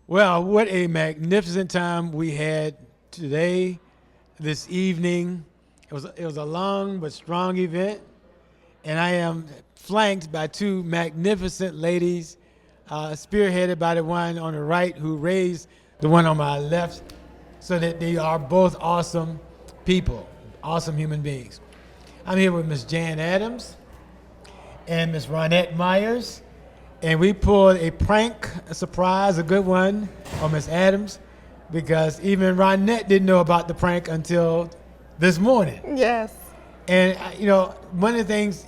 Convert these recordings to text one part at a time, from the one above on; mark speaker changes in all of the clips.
Speaker 1: Well, what a magnificent time we had today, this evening. It was a long but strong event, and I am flanked by two magnificent ladies, spearheaded by the one on the right who raised the one on my left, so that they are both awesome people, awesome human beings. I'm here with Miss Jan Adams and Miss Ronnette Meyers, and we pulled a prank, a surprise, a good one on Miss Adams, because even Ronnette didn't know about the prank until this morning.
Speaker 2: Yes.
Speaker 1: And one of the things,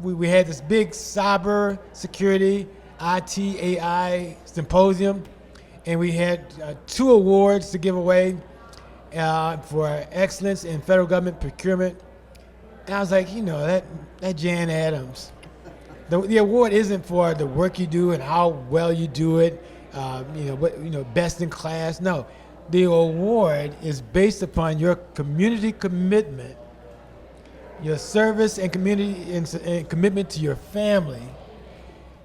Speaker 1: we had this big cyber security ITAI symposium, and we had two awards to give away for excellence in federal government procurement. And I was like, that Jan Adams. The award isn't for the work you do and how well you do it, best in class. No, the award is based upon your community commitment, your service and community and commitment to your family.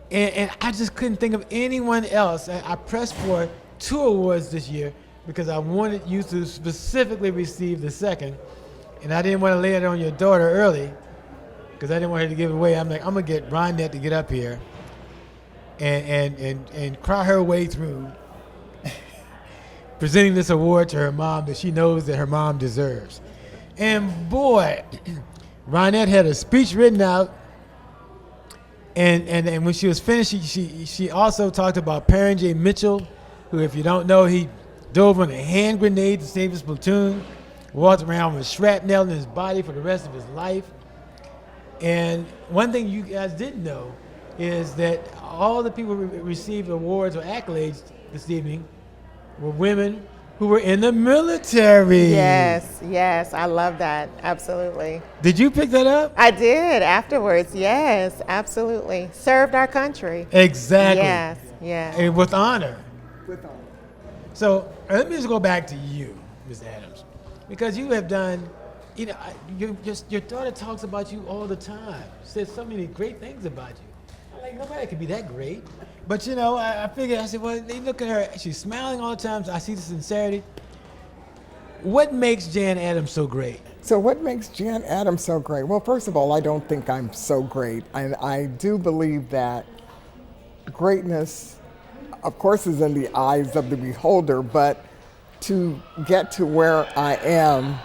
Speaker 1: And I just couldn't think of anyone else. I pressed for two awards this year because I wanted you to specifically receive the second, and I didn't want to lay it on your daughter early, because I didn't want her to give it away. I'm like, I'm going to get Ronnette to get up here and cry her way through presenting this award to her mom that she knows that her mom deserves. And boy, Ronnette had a speech written out, and when she was finished, she also talked about Perrin J. Mitchell, who, if you don't know, he dove on a hand grenade to save his platoon, walked around with shrapnel in his body for the rest of his life. And one thing you guys didn't know is that all the people who received awards or accolades this evening were women who were in the military.
Speaker 2: Yes, I love that, absolutely.
Speaker 1: Did you pick that up?
Speaker 2: I did afterwards, yes, absolutely. Served our country.
Speaker 1: Exactly.
Speaker 2: Yes.
Speaker 1: And with honor.
Speaker 3: With honor.
Speaker 1: So let me just go back to you, Ms. Adams, because you have done, your daughter talks about you all the time, says so many great things about you. I'm like, nobody could be that great. But I figured, I said, well, they look at her, she's smiling all the time, so I see the sincerity. What makes Jan Adams so great?
Speaker 3: So what makes Jan Adams so great? Well, first of all, I don't think I'm so great. I do believe that greatness, of course, is in the eyes of the beholder, but to get to where I am,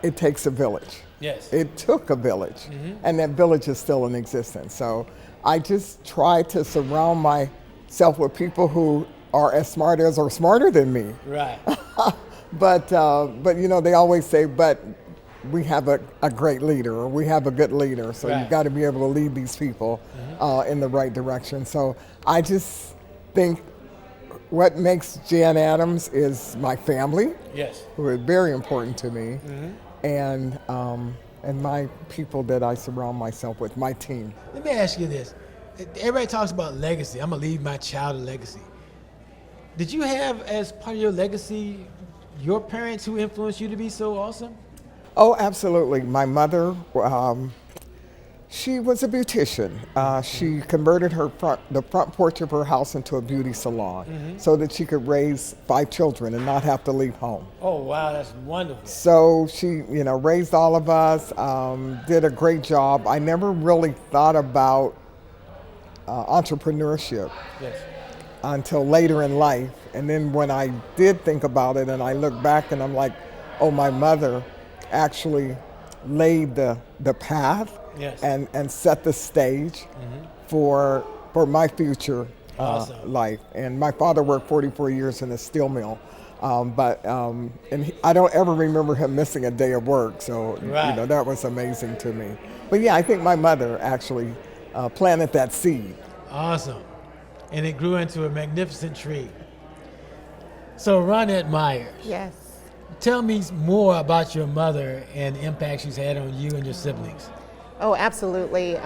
Speaker 3: it takes a village.
Speaker 1: Yes.
Speaker 3: It took a village, and that village is still in existence. So I just try to surround myself with people who are as smart as or smarter than me.
Speaker 1: Right.
Speaker 3: But they always say, but we have a great leader, or we have a good leader. So
Speaker 1: Right.
Speaker 3: you've got to be able to lead these people in the right direction. So I just think what makes Jan Adams is my family,
Speaker 1: Yes.
Speaker 3: who are very important to me, and my people that I surround myself with, my team.
Speaker 1: Let me ask you this. Everybody talks about legacy. I'm going to leave my child a legacy. Did you have, as part of your legacy, your parents who influenced you to be so awesome?
Speaker 3: Oh, absolutely. My mother, she was a beautician. She converted the front porch of her house into a beauty salon so that she could raise 5 children and not have to leave home.
Speaker 1: Oh, wow, that's wonderful.
Speaker 3: So she, raised all of us, did a great job. I never really thought about entrepreneurship
Speaker 1: Yes.
Speaker 3: until later in life. And then when I did think about it and I look back and I'm like, oh, my mother actually laid the path.
Speaker 1: Yes.
Speaker 3: And set the stage for my future
Speaker 1: Awesome.
Speaker 3: life. And my father worked 44 years in a steel mill, I don't ever remember him missing a day of work. So
Speaker 1: Right.
Speaker 3: that was amazing to me. But yeah, I think my mother actually planted that seed.
Speaker 1: Awesome. And it grew into a magnificent tree. So Ronnette Meyers,
Speaker 2: Yes.
Speaker 1: tell me more about your mother and the impact she's had on you and your siblings.
Speaker 2: Oh, absolutely.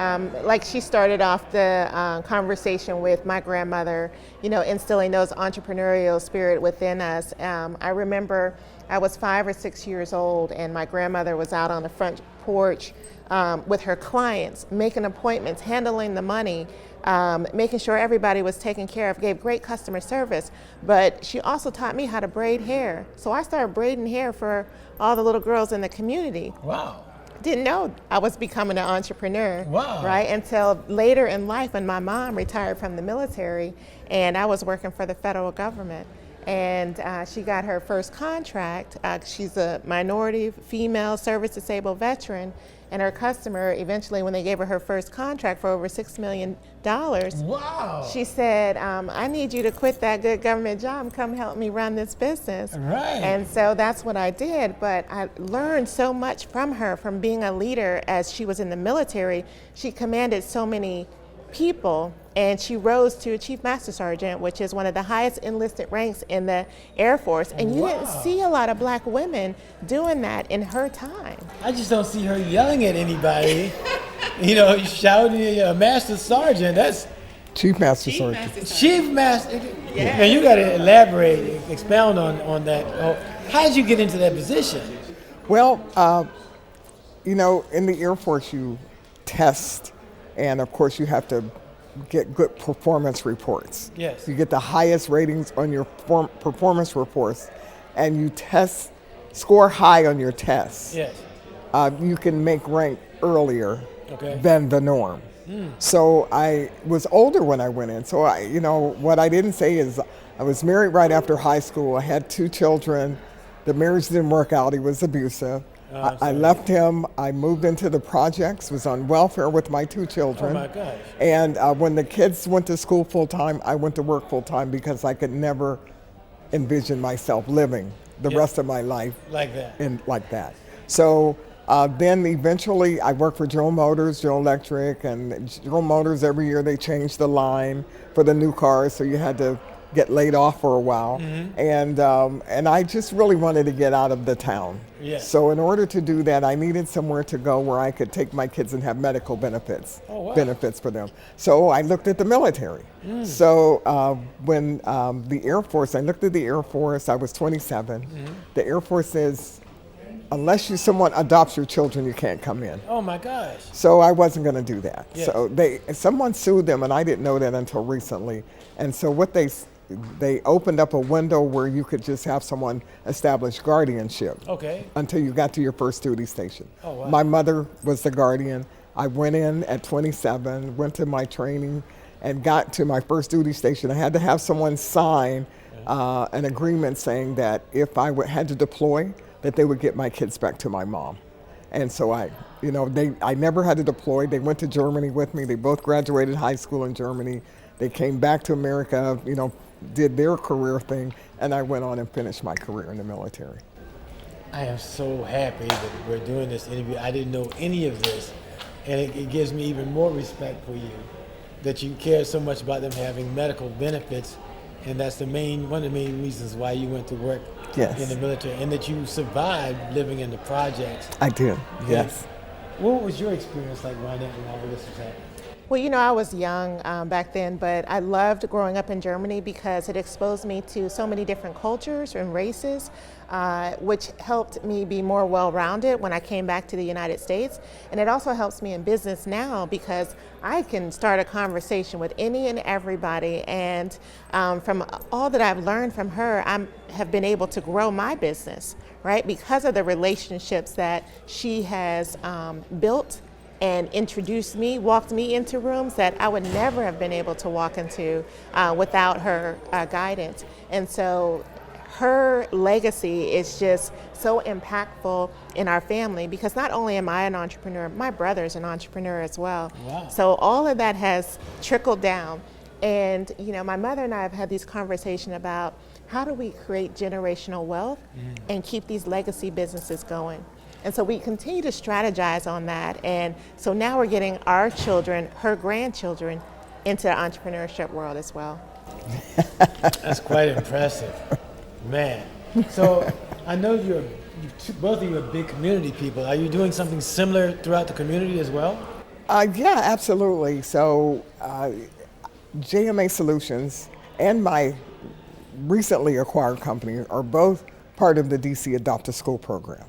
Speaker 2: Like she started off the conversation with my grandmother, instilling those entrepreneurial spirit within us. I remember I was 5 or 6 years old, and my grandmother was out on the front porch with her clients, making appointments, handling the money, making sure everybody was taken care of, gave great customer service. But she also taught me how to braid hair. So I started braiding hair for all the little girls in the community.
Speaker 1: Wow.
Speaker 2: Didn't know I was becoming an entrepreneur,
Speaker 1: Wow.
Speaker 2: right? Until later in life when my mom retired from the military and I was working for the federal government. And she got her first contract. She's a minority, female, service-disabled veteran. And her customer, eventually, when they gave her first contract for over $6 million,
Speaker 1: Wow.
Speaker 2: she said, I need you to quit that good government job and come help me run this business.
Speaker 1: Right.
Speaker 2: And so that's what I did. But I learned so much from her, from being a leader as she was in the military. She commanded so many people, and she rose to Chief Master Sergeant, which is one of the highest enlisted ranks in the Air Force. And you didn't see a lot of black women doing that in her time.
Speaker 1: I just don't see her yelling at anybody. Shouting Master Sergeant. That's
Speaker 3: Chief Master Sergeant.
Speaker 1: Chief Master. Yeah. Now you got to elaborate, expound on that. How did you get into that position?
Speaker 3: Well, in the Air Force, you test, and of course, you have to get good performance reports.
Speaker 1: Yes.
Speaker 3: You get the highest ratings on your performance reports, and you score high on your tests.
Speaker 1: Yes.
Speaker 3: You can make rank earlier
Speaker 1: Okay.
Speaker 3: than the norm. So I was older when I went in. So what I didn't say is I was married right after high school. I had 2 children. The marriage didn't work out. He was abusive. I left him. I moved into the projects, was on welfare with my 2 children.
Speaker 1: Oh my gosh.
Speaker 3: And when the kids went to school full time, I went to work full time because I could never envision myself living the rest of my life
Speaker 1: Like that.
Speaker 3: like that. So then eventually I worked for General Motors, General Electric, and General Motors every year they changed the line for the new cars, so you had to get laid off for a while. And I just really wanted to get out of the town.
Speaker 1: Yes.
Speaker 3: So in order to do that, I needed somewhere to go where I could take my kids and have medical benefits, benefits for them. So I looked at the military. So when the Air Force, I looked at the Air Force, I was 27. The Air Force says, unless someone adopts your children, you can't come in.
Speaker 1: Oh my gosh.
Speaker 3: So I wasn't going to do that.
Speaker 1: Yes.
Speaker 3: So someone sued them, and I didn't know that until recently. And so what they opened up a window where you could just have someone establish guardianship.
Speaker 1: Okay.
Speaker 3: Until you got to your first duty station.
Speaker 1: Oh, wow.
Speaker 3: My mother was the guardian. I went in at 27, went to my training, and got to my first duty station. I had to have someone sign an agreement saying that if I had to deploy, that they would get my kids back to my mom. And so I never had to deploy. They went to Germany with me. They both graduated high school in Germany. They came back to America, did their career thing, and I went on and finished my career in the military.
Speaker 1: I am so happy that we're doing this interview. I didn't know any of this, and it gives me even more respect for you, that you care so much about them having medical benefits, and that's one of the main reasons why you went to work in the military, and that you survived living in the projects.
Speaker 3: I did, yes.
Speaker 1: What was your experience like, Ronnette, when all of this was happening?
Speaker 2: Well, I was young back then, but I loved growing up in Germany because it exposed me to so many different cultures and races, which helped me be more well-rounded when I came back to the United States. And it also helps me in business now because I can start a conversation with any and everybody. And from all that I've learned from her, I have been able to grow my business, right? Because of the relationships that she has built and walked me into rooms that I would never have been able to walk into without her guidance. And so her legacy is just so impactful in our family because not only am I an entrepreneur, my brother's an entrepreneur as well.
Speaker 1: Wow.
Speaker 2: So all of that has trickled down. And my mother and I have had these conversations about how do we create generational wealth and keep these legacy businesses going. And so we continue to strategize on that. And so now we're getting our children, her grandchildren, into the entrepreneurship world as well.
Speaker 1: That's quite impressive, man. So I know both of you are big community people. Are you doing something similar throughout the community as well?
Speaker 3: Yeah, absolutely. So JMA Solutions and my recently acquired company are both part of the DC Adopt a School program.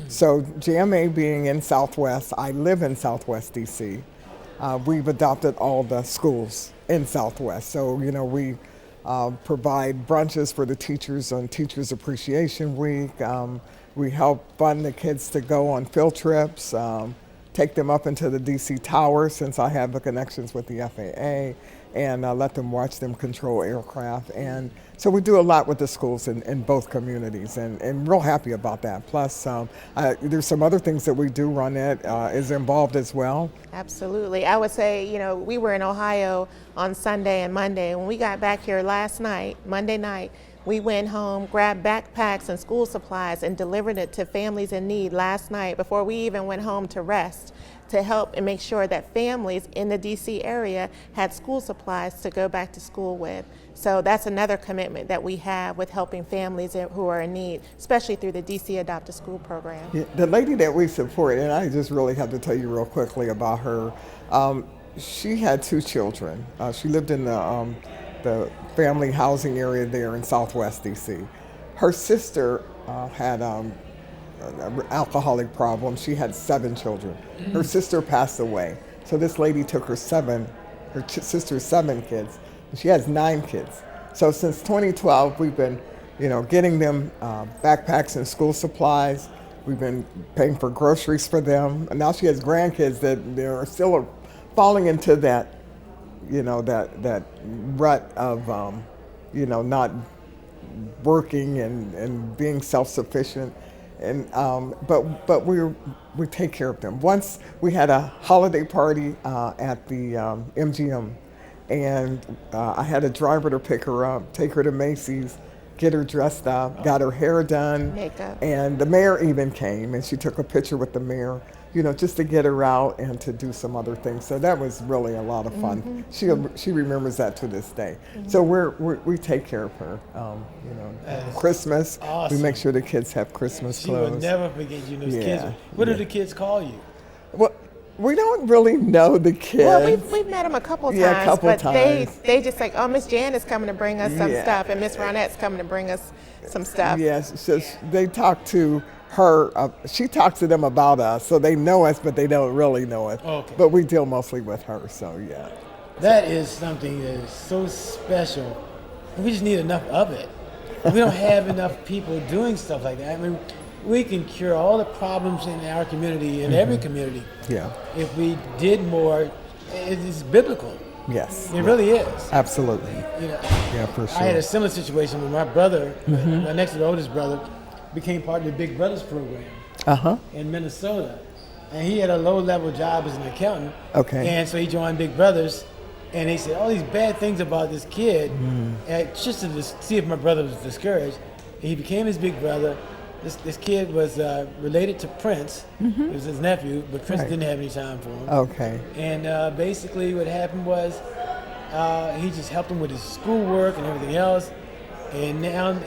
Speaker 3: So JMA being in Southwest, I live in Southwest DC, we've adopted all the schools in Southwest. So, you know, we provide brunches for the teachers on Teachers Appreciation Week. We help fund the kids to go on field trips, take them up into the DC Tower since I have the connections with the FAA, and let them watch them control aircraft. And so we do a lot with the schools in both communities, and real happy about that. Plus, there's some other things that we do. Ronnette is involved as well.
Speaker 2: Absolutely. I would say, you know, we were in Ohio on Sunday and Monday. When we got back here last night, Monday night, we went home, grabbed backpacks and school supplies and delivered it to families in need last night before we even went home to rest, to help and make sure that families in the DC area had school supplies to go back to school with. So that's another commitment that we have with helping families who are in need, especially through the DC Adopt a School program.
Speaker 3: Yeah, the lady that we support, and I just really have to tell you real quickly about her, she had 2 children. She lived in the family housing area there in Southwest DC. Her sister had an alcoholic problem. She had 7 children. Her sister passed away. So this lady took her sister's 7 kids, and she has 9 kids. So since 2012, we've been, you know, getting them backpacks and school supplies. We've been paying for groceries for them. And now she has grandkids that they're still falling into that, you know, that rut of, you know, not working and being self-sufficient. And but we take care of them. Once we had a holiday party at the MGM, and I had a driver to pick her up, take her to Macy's, get her dressed up, got her hair done,
Speaker 2: Makeup.
Speaker 3: and the mayor even came, and she took a picture with the mayor, you know, just to get her out and to do some other things. So that was really a lot of fun. She remembers that to this day. So we take care of her. You know, Christmas,
Speaker 1: awesome.
Speaker 3: we make sure the kids have Christmas
Speaker 1: She will
Speaker 3: clothes.
Speaker 1: never forget you. Those
Speaker 3: Yeah,
Speaker 1: kids. What do
Speaker 3: yeah.
Speaker 1: the kids call you?
Speaker 3: Well, we don't really know the kids.
Speaker 2: Well, we've met them a couple times,
Speaker 3: Yeah, a couple
Speaker 2: but
Speaker 3: times.
Speaker 2: they just like, oh, Miss Jan is coming to bring us some
Speaker 3: Yeah.
Speaker 2: stuff, and Miss Ronnette's coming to bring us some stuff.
Speaker 3: Yes, so they talk to her. She talks to them about us, so they know us, but they don't really know us.
Speaker 1: Okay.
Speaker 3: But we deal mostly with her, so yeah.
Speaker 1: That is something that is so special. And we just need enough of it. We don't have enough people doing stuff like that. I mean, we can cure all the problems in our community, in every community,
Speaker 3: Yeah.
Speaker 1: if we did more. It's biblical.
Speaker 3: Yes.
Speaker 1: It really is.
Speaker 3: Absolutely.
Speaker 1: You know,
Speaker 3: Yeah, for sure.
Speaker 1: I had a similar situation with my brother, my next to the oldest brother, became part of the Big Brothers program in Minnesota. And he had a low-level job as an accountant.
Speaker 3: Okay.
Speaker 1: And so he joined Big Brothers, and they said all these bad things about this kid, and just to see if my brother was discouraged. He became his big brother. This kid was related to Prince. It was his nephew, but Prince
Speaker 3: Right.
Speaker 1: didn't have any time for him.
Speaker 3: Okay.
Speaker 1: And basically what happened was he just helped him with his schoolwork and everything else. And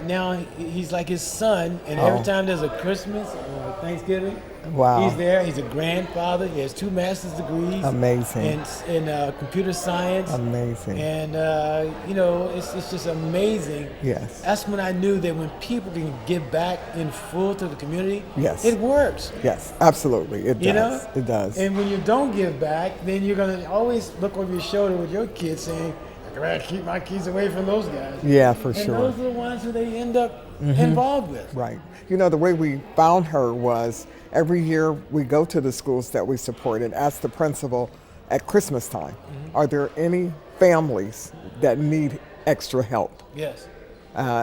Speaker 1: now he's like his son. And every time there's a Christmas or Thanksgiving,
Speaker 3: Wow.
Speaker 1: he's there. He's a grandfather. He has 2 master's degrees.
Speaker 3: Amazing.
Speaker 1: In computer science.
Speaker 3: Amazing.
Speaker 1: And you know, it's just amazing.
Speaker 3: Yes.
Speaker 1: That's when I knew that when people can give back in full to the community,
Speaker 3: Yes.
Speaker 1: it works.
Speaker 3: Yes, absolutely. It does.
Speaker 1: You know?
Speaker 3: It does.
Speaker 1: And when you don't give back, then you're gonna always look over your shoulder with your kids saying, "I gotta keep my kids away from those guys."
Speaker 3: Yeah, for
Speaker 1: And
Speaker 3: sure.
Speaker 1: those are the ones who they end up involved with.
Speaker 3: Right. You know, the way we found her was every year we go to the schools that we support and ask the principal at Christmas time, are there any families that need extra help?
Speaker 1: Yes.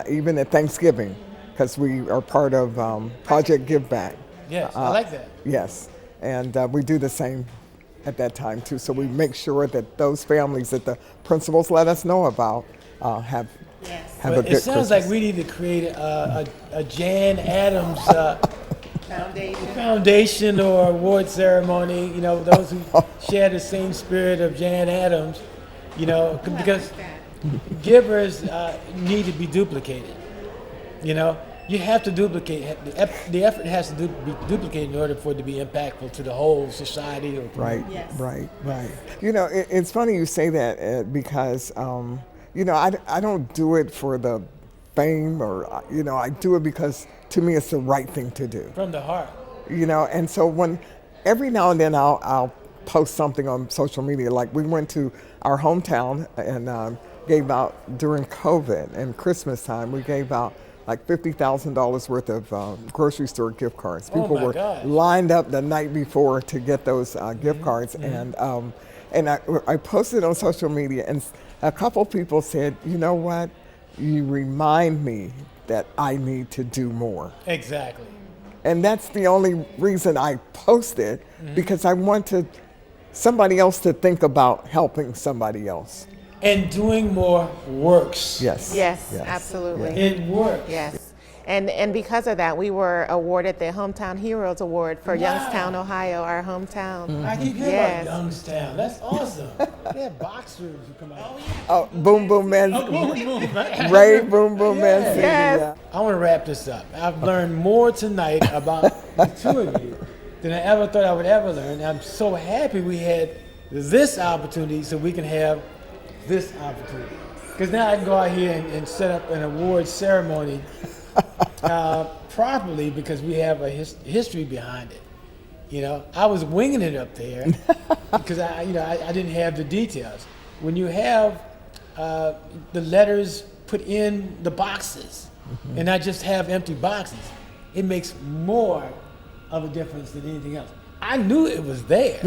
Speaker 3: Even at Thanksgiving, because we are part of Project Give Back.
Speaker 1: Yes, I like that.
Speaker 3: Yes, and we do the same at that time too. So we make sure that those families that the principals let us know about have a
Speaker 1: But
Speaker 3: good
Speaker 1: it sounds
Speaker 3: Christmas.
Speaker 1: like we need to create a Jan Adams foundation or award ceremony. You know, those who share the same spirit of Jan Adams. You know, because givers need to be duplicated. You know, you have to duplicate. The effort has to be duplicated in order for it to be impactful to the whole society. Or
Speaker 3: Right,
Speaker 2: Yes.
Speaker 3: right. You know, it's funny you say that because, you know, I don't do it for the fame or, you know, I do it because to me it's the right thing to do.
Speaker 1: From the heart.
Speaker 3: You know, and so when every now and then I'll post something on social media. Like we went to our hometown and gave out during COVID and Christmas time. We gave out like $50,000 worth of grocery store gift cards. People
Speaker 1: my
Speaker 3: were
Speaker 1: gosh.
Speaker 3: lined up the night before to get those gift cards, and I posted on social media, and a couple people said, "You know what? You remind me that I need to do more."
Speaker 1: Exactly.
Speaker 3: And that's the only reason I posted, because I want somebody else to think about helping somebody else.
Speaker 1: And doing more works.
Speaker 3: Yes.
Speaker 2: Yes, absolutely.
Speaker 1: It works.
Speaker 2: Yes. And because of that, we were awarded the Hometown Heroes Award for Youngstown, Ohio, our hometown.
Speaker 1: I keep hearing
Speaker 2: Yes.
Speaker 1: about Youngstown. That's awesome. They have boxers who come out.
Speaker 3: Oh, Boom Boom Man, Ray Boom Boom Man City.
Speaker 2: Yes.
Speaker 1: I want to wrap this up. I've learned more tonight about the two of you than I ever thought I would ever learn. I'm so happy we had this opportunity so we can have this opportunity. Because now I can go out here and set up an award ceremony properly, because we have a history behind it. You know, I was winging it up there because I didn't have the details. When you have the letters put in the boxes and not just have empty boxes, it makes more of a difference than anything else. I knew it was there.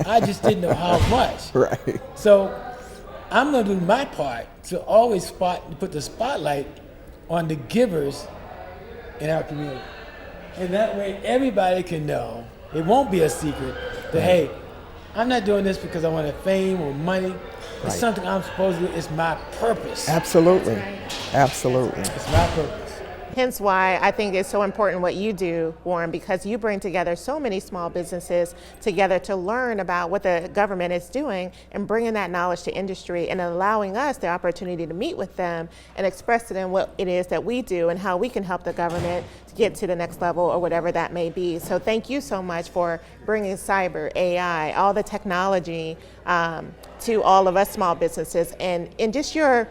Speaker 1: I just didn't know how much.
Speaker 3: Right.
Speaker 1: So I'm going to do my part to always put the spotlight on the givers in our community. And that way everybody can know, it won't be a secret, that hey, I'm not doing this because I want fame or money. It's something I'm supposed to do. It's my purpose.
Speaker 3: Absolutely. Absolutely.
Speaker 1: It's my purpose.
Speaker 2: Hence why I think it's so important what you do, Warren, because you bring together so many small businesses together to learn about what the government is doing and bringing that knowledge to industry and allowing us the opportunity to meet with them and express to them what it is that we do and how we can help the government to get to the next level or whatever that may be. So thank you so much for bringing cyber, AI, all the technology to all of us small businesses, and just your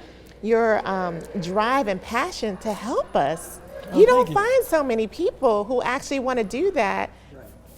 Speaker 2: drive and passion to help us. You don't find so many people who actually want to do that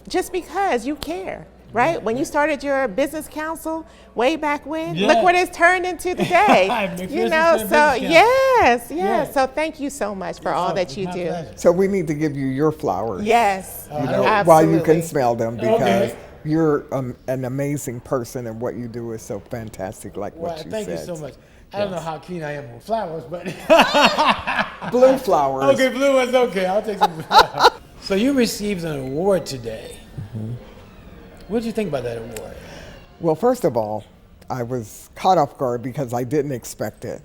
Speaker 2: just because you care, right? When you started your business council way back when, look what it's turned into today. You know, so yes. So thank you so much for all that you do.
Speaker 1: Pleasure.
Speaker 3: So we need to give you your flowers.
Speaker 2: Yes,
Speaker 3: You know,
Speaker 2: absolutely.
Speaker 3: while you can smell them, because
Speaker 1: Okay.
Speaker 3: you're an amazing person, and what you do is so fantastic, like
Speaker 1: Well,
Speaker 3: what you
Speaker 1: thank
Speaker 3: said.
Speaker 1: you so much. I don't know how keen I am on flowers, but
Speaker 3: Blue flowers.
Speaker 1: okay, blue one's okay. I'll take some flowers. So you received an award today. What did you think about that award?
Speaker 3: Well, first of all, I was caught off guard because I didn't expect it.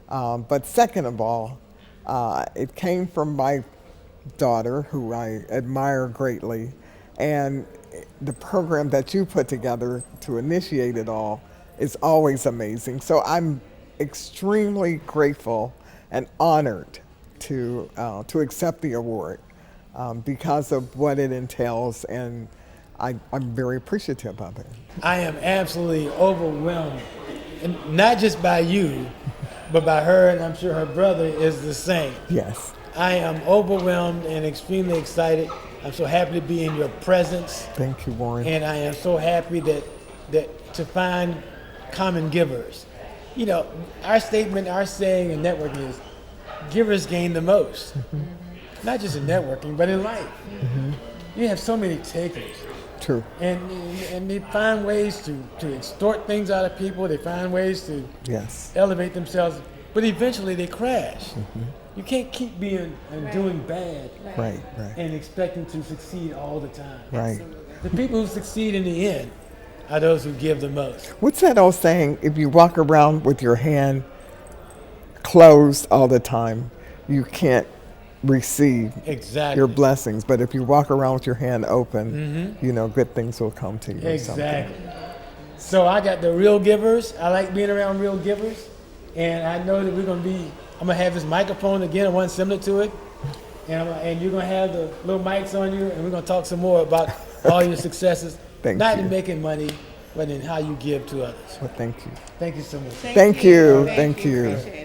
Speaker 3: But second of all, it came from my daughter, who I admire greatly, and the program that you put together to initiate it all is always amazing. So I'm extremely grateful and honored to accept the award because of what it entails, and I'm very appreciative of it.
Speaker 1: I am absolutely overwhelmed, and not just by you, but by her, and I'm sure her brother is the same.
Speaker 3: Yes.
Speaker 1: I am overwhelmed and extremely excited. I'm so happy to be in your presence,
Speaker 3: Thank you, Warren.
Speaker 1: and I am so happy that to find common givers. You know, our statement, our saying in networking is, givers gain the most. Not just in networking, but in life. You have so many takers.
Speaker 3: True.
Speaker 1: And they find ways to extort things out of people. They find ways to
Speaker 3: Yes.
Speaker 1: elevate themselves, but eventually they crash. You can't keep being and doing bad
Speaker 3: Right.
Speaker 1: and expecting to succeed all the time.
Speaker 3: Right.
Speaker 1: The people who succeed in the end are those who give the most.
Speaker 3: What's that old saying? If you walk around with your hand closed all the time, you can't receive
Speaker 1: Exactly.
Speaker 3: your blessings. But if you walk around with your hand open, you know, good things will come to you. or something.
Speaker 1: Exactly. So I got the real givers. I like being around real givers. And I know that I'm going to have this microphone again, one similar to it. And you're going to have the little mics on you, and we're going to talk some more about all your successes.
Speaker 3: Thank
Speaker 1: Not
Speaker 3: you.
Speaker 1: in making money, but in how you give to others.
Speaker 3: Well, thank you.
Speaker 1: Thank you so much.
Speaker 3: Thank you. Thank you.
Speaker 2: Appreciate it.